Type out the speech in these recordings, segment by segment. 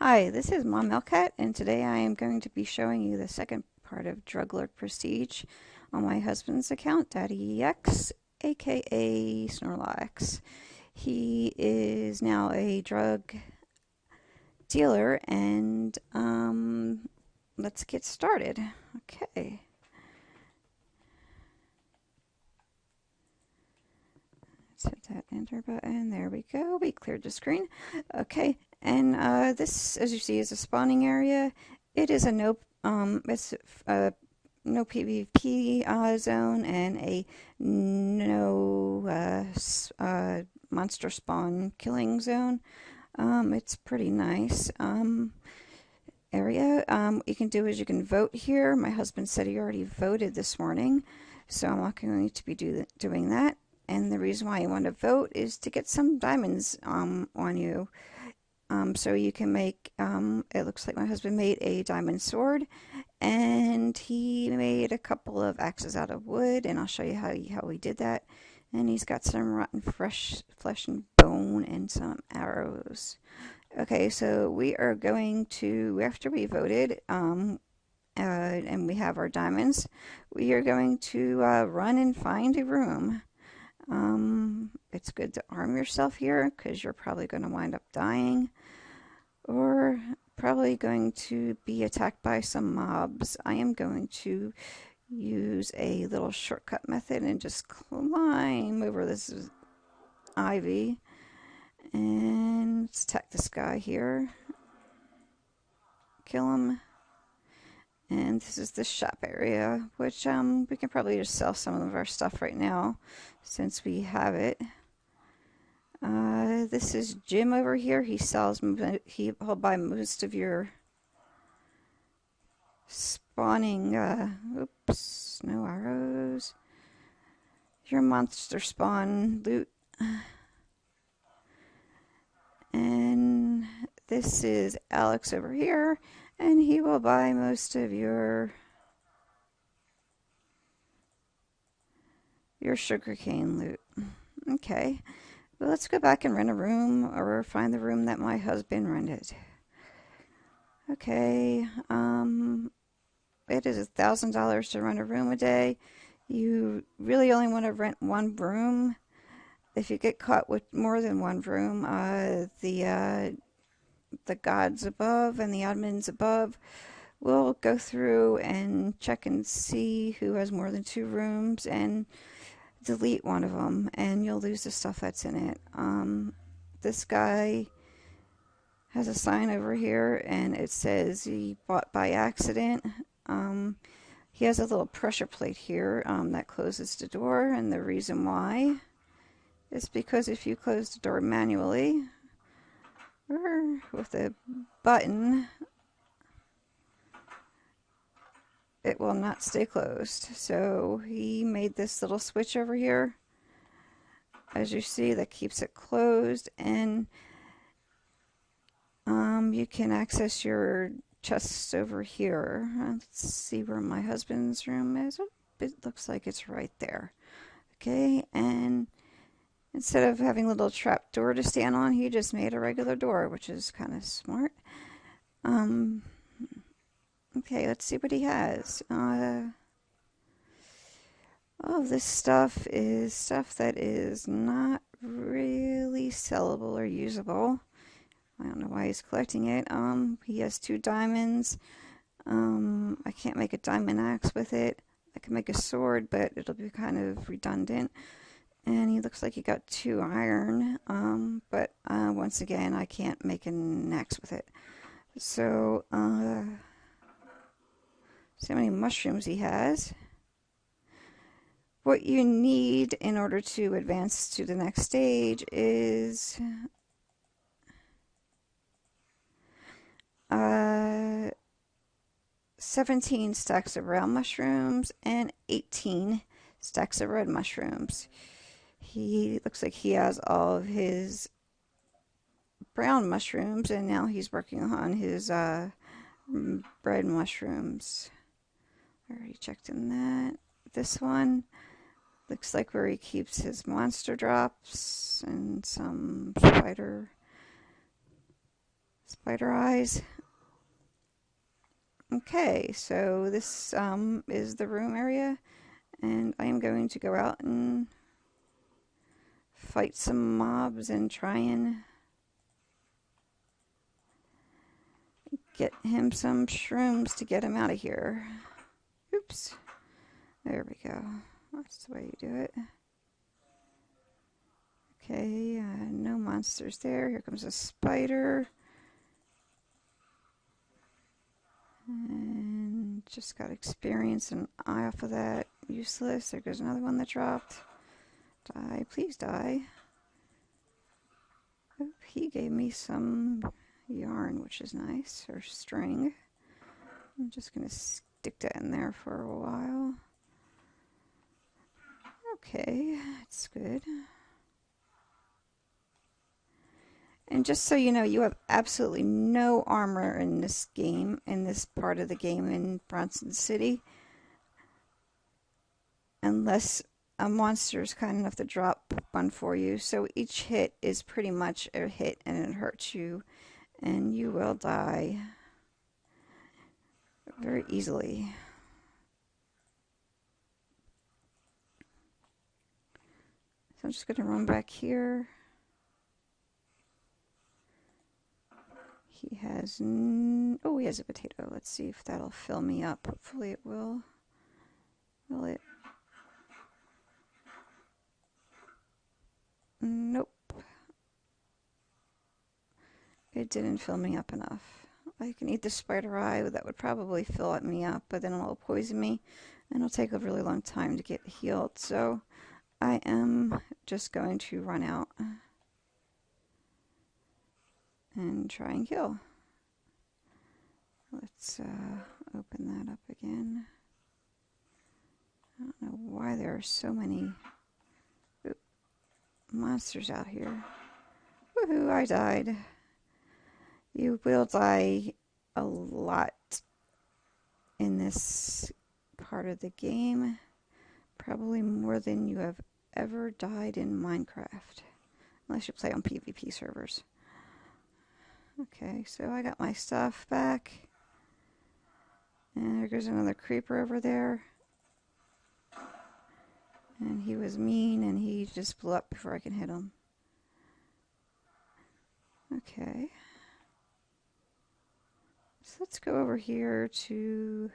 Hi, this is Mom Melcat, and today I am going to be showing you the second part of Druglord Prestige on my husband's account, Daddy X, aka Snorlax. He is now a drug dealer, and let's get started. Okay. Let's hit that enter button. There we go. We cleared the screen. Okay, and this, as you see, is a spawning area. It is a it's a no PvP zone and a no monster spawn killing zone. It's pretty nice area. What you can do is you can vote here. My husband said he already voted this morning, so I'm not going to be doing that. And the reason why you want to vote is to get some diamonds on you. So you can make, it looks like my husband made a diamond sword, and he made a couple of axes out of wood, and I'll show you how he did that. And he's got some rotten fresh flesh and bone and some arrows. Okay, so we are going to, after we voted, and we have our diamonds, we are going to run and find a room. It's good to arm yourself here because you're probably going to wind up dying or probably going to be attacked by some mobs. I am going to use a little shortcut method and just climb over this ivy, and let's attack this guy here, kill him. And this is the shop area, which we can probably just sell some of our stuff right now since we have it. This is Jim over here. He'll buy most of your spawning, oops, no arrows. Your monster spawn loot. And this is Alex over here, and he will buy most of your sugarcane loot. Okay. Well, let's go back and rent a room, or find the room that my husband rented. Okay, it is $1,000 to rent a room a day. You really only want to rent one room. If you get caught with more than one room, the gods above and the admins above will go through and check and see who has more than two rooms and delete one of them, and you'll lose the stuff that's in it. This guy has a sign over here, and it says he bought by accident. He has a little pressure plate here that closes the door, and the reason why is because if you close the door manually or with a button, it will not stay closed. So he made this little switch over here, as you see, that keeps it closed, and you can access your chests over here. Let's see where my husband's room is. Oh, it looks like it's right there. Okay, and instead of having a little trap door to stand on, he just made a regular door, which is kind of smart. Okay, let's see what he has. All of this stuff is stuff that is not really sellable or usable. I don't know why he's collecting it. He has 2 diamonds. I can't make a diamond axe with it. I can make a sword, but it'll be kind of redundant. And he looks like he got 2 iron. But once again, I can't make an axe with it. So, see how many mushrooms he has. What you need in order to advance to the next stage is 17 stacks of brown mushrooms and 18 stacks of red mushrooms. He looks like he has all of his brown mushrooms, and now he's working on his red mushrooms. I already checked in that. This one looks like where he keeps his monster drops and some spider eyes. Okay, so this is the room area, and I am going to go out and fight some mobs and try and get him some shrooms to get him out of here. Oops. There we go. That's the way you do it. Okay, no monsters there. Here comes a spider. And just got experience and eye off of that. Useless. There goes another one that dropped. Die. Please die. Oh, he gave me some yarn, which is nice. Or string. I'm just going to stick that in there for a while. Okay, that's good. And just so you know, you have absolutely no armor in this game, in this part of the game in Broncin City. Unless a monster is kind enough to drop one for you. So each hit is pretty much a hit and it hurts you. And you will die very easily. So I'm just going to run back here. He has, oh, he has a potato. Let's see if that'll fill me up. Hopefully it will. Will it? Nope. It didn't fill me up enough. I can eat the spider eye. That would probably fill me up, but then it'll poison me, and it'll take a really long time to get healed. So I am just going to run out and try and kill. Let's open that up again. I don't know why there are so many monsters out here. Woohoo, I died. You will die a lot in this part of the game. Probably more than you have ever died in Minecraft. Unless you play on PvP servers. Okay, so I got my stuff back. And there goes another creeper over there. And he was mean and he just blew up before I can hit him. Okay. So let's go over here to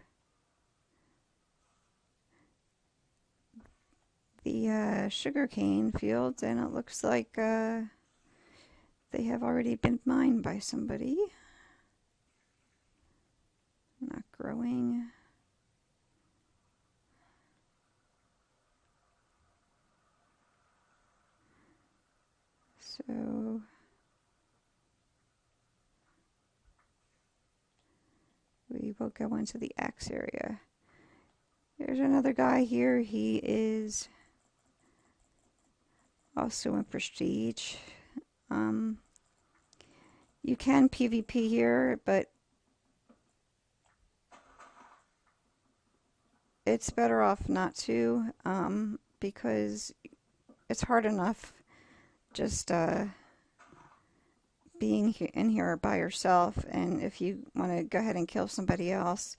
the sugarcane fields, and it looks like they have already been mined by somebody. Not growing. So we will go into the axe area. There's another guy here. He is also in Prestige. You can PvP here, but it's better off not to, because it's hard enough just being in here by yourself, and if you want to go ahead and kill somebody else,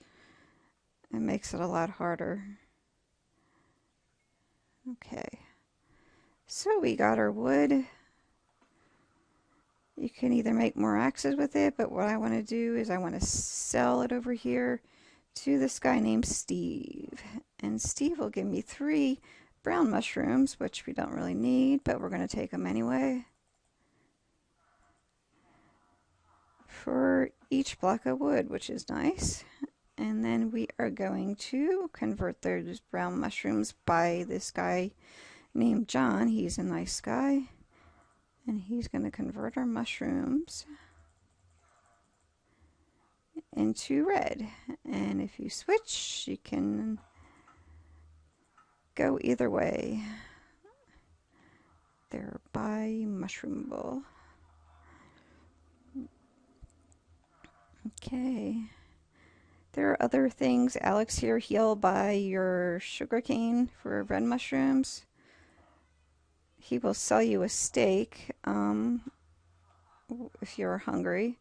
it makes it a lot harder. Okay, so we got our wood. You can either make more axes with it, but what I want to do is I want to sell it over here to this guy named Steve. And Steve will give me 3 brown mushrooms, which we don't really need, but we're going to take them anyway. For each block of wood, which is nice. And then we are going to convert those brown mushrooms by this guy named John. He's a nice guy. And he's going to convert our mushrooms into red. And if you switch, you can go either way. They're by mushroomable. Okay. There are other things. Alex here, he'll buy your sugarcane for red mushrooms. He will sell you a steak if you're hungry.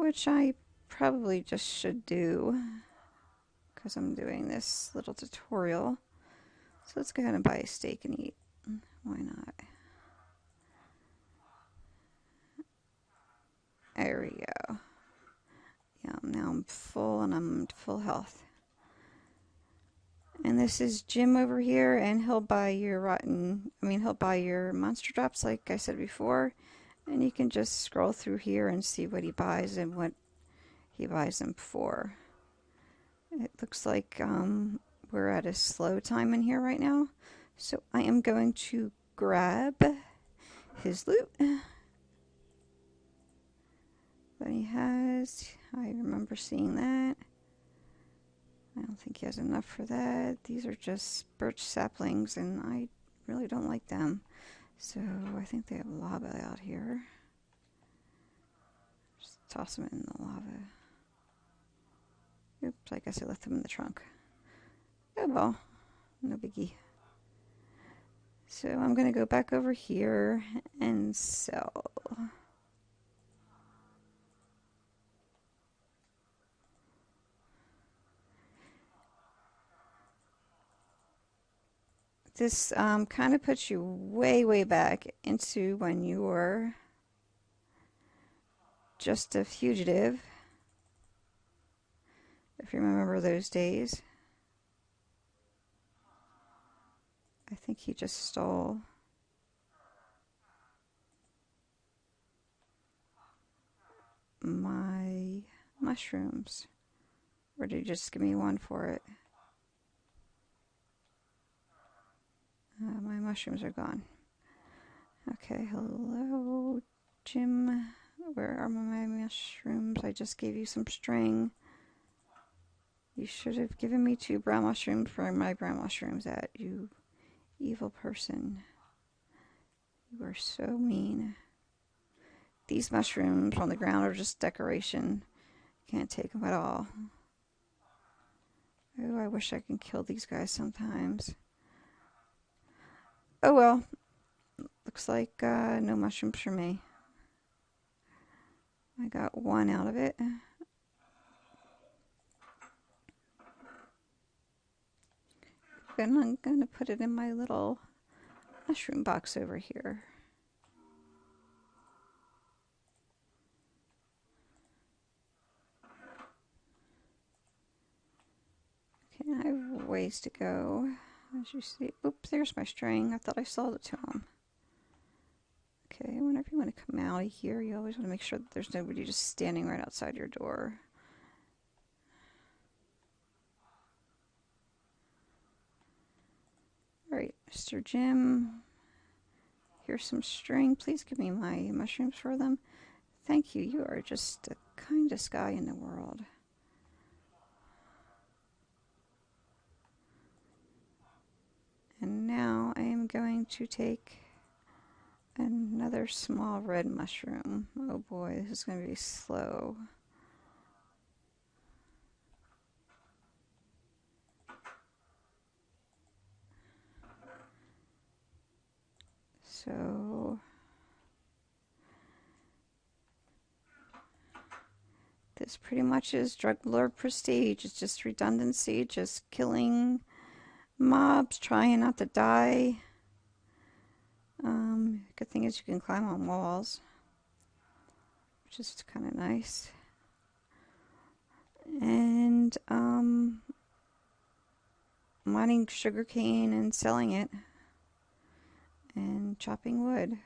which I probably just should do because I'm doing this little tutorial. So let's go ahead and buy a steak and eat. Why not? There we go. Yeah, now I'm full and I'm full health. And this is Jim over here, and he'll buy your he'll buy your monster drops like I said before. And you can just scroll through here and see what he buys and what he buys them for. It looks like we're at a slow time in here right now. So I am going to grab his loot that he has. I remember seeing that. I don't think he has enough for that. These are just birch saplings, and I really don't like them. So I think they have lava out here. Just toss them in the lava. Oops, I guess I left them in the trunk. Oh well, no biggie. So I'm going to go back over here and sell. This kind of puts you way, way back into when you were just a fugitive, if you remember those days. I think he just stole my mushrooms. Or did he just give me one for it? My mushrooms are gone. Okay, hello, Jim. Where are my mushrooms? I just gave you some string. You should have given me 2 brown mushrooms for my brown mushrooms at, you evil person. You are so mean. These mushrooms on the ground are just decoration. Can't take them at all. Oh, I wish I could kill these guys sometimes. Oh well. Looks like no mushrooms for me. I got 1 out of it. And I'm going to put it in my little mushroom box over here. Okay, I have ways to go. As you see, oops, there's my string. I thought I sold it to him. Okay, whenever you want to come out of here, you always want to make sure that there's nobody just standing right outside your door. Alright, Mr. Jim, here's some string. Please give me my mushrooms for them. Thank you. You are just the kindest guy in the world. And now I am going to take another small red mushroom. Oh boy, this is going to be slow. So this pretty much is Druglord Prestige. It's just redundancy, just killing mobs, trying not to die. Good thing is you can climb on walls, which is kind of nice. And mining sugarcane and selling it, and chopping wood.